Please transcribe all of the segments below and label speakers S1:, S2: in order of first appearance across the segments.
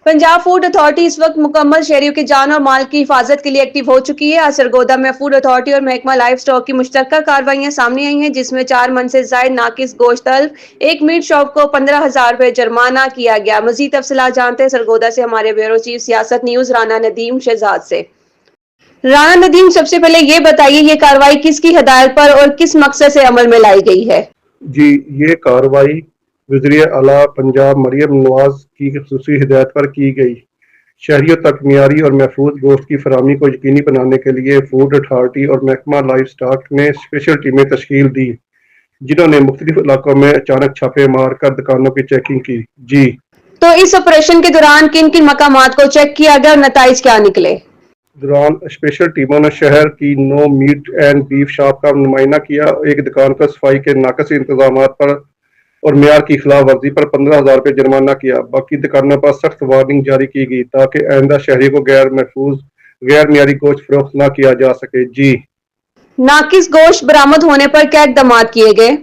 S1: Punjab food authority इस वक्त मुकम्मल शहरियों की जान और माल की हिफाजत के लिए एक्टिव हो चुकी है। आज सरगोदा में फूड अथॉरिटी और महकमा लाइफ स्टॉक की मुश्तरका कार्रवाइयां सामने आई हैं, जिसमें 4 मन से जायद नाकिस गोश्त तल्फ, एक मीट शॉप को 15,000 रुपए जुर्माना किया गया। मजीद तफसीलात जानते हैं सरगोदा से हमारे ब्यूरो चीफ सियासत न्यूज राना नदीम शहजाद से। राना नदीम, सबसे पहले ये बताइए, ये कार्रवाई किसकी हिदायत पर और किस मकसद से अमल में लाई गई है?
S2: जी, ये कार्रवाई वज़ीर आला पंजाब मरियम नवाज की ख़ुसूसी हिदायत पर की गई। शहरियों तक मियारी और महफूज गोश्त की फराहमी को यकीनी बनाने के लिए फूड अथॉरिटी और महकमा लाइफ स्टॉक ने स्पेशल टीमें तश्कील दी, जिन्होंने मुख्तलिफ इलाकों में अचानक छापे मार कर दुकानों की चेकिंग की। जी,
S1: तो इस ऑपरेशन के दौरान किन किन मकामात को चेक किया गया और नताइज क्या निकले?
S2: दौरान स्पेशल टीमों ने शहर की 9 मीट एंड बीफ शॉप का नुमाइना किया। एक दुकान पर सफाई के नाकस इंतजाम पर और मेयार की खिलाफ वर्जी पर 15,000 रुपये जुर्माना किया। बाकी दुकानों पर सख्त वार्निंग जारी की गई ताकि आइंदा शहरी को गैर महफूज गैर मियारी गोश्त फरोख्त न किया जा सके। जी,
S1: नाकिस गोश्त बरामद होने पर क्या इकदाम किए गए?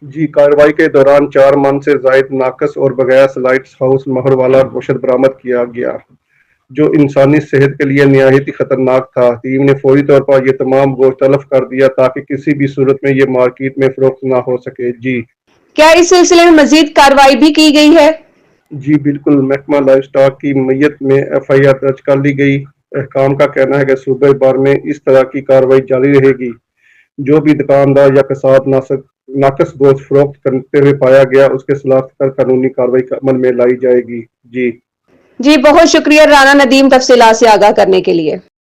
S2: जी, कार्रवाई के दौरान 4 मन से जायद नाकस और बगैर लाइट्स हाउस महर वाला गोश्त बरामद किया गया, जो इंसानी सेहत के लिए निहायत ही खतरनाक था। टीम ने फौरी तौर पर यह तमाम गोश्त तलब कर दिया ताकि किसी भी सूरत में ये मार्केट में फरोख्त ना हो सके। जी,
S1: क्या इस सिलसिले में मजीद कार्रवाई भी की गई है?
S2: जी बिल्कुल, महकमा लाइफ स्टॉक की मैयत में FIR दर्ज कर ली गई। अहकाम का कहना है कि सूबे भर में इस तरह की कार्रवाई जारी रहेगी। जो भी दुकानदार या कसाब नाकस गोश्त फरोख्त करते हुए पाया गया, उसके खिलाफ कानूनी कार्रवाई अमल में लाई जाएगी। जी,
S1: जी, बहुत शुक्रिया राना नदीम तफसीलात से आगाह करने के लिए।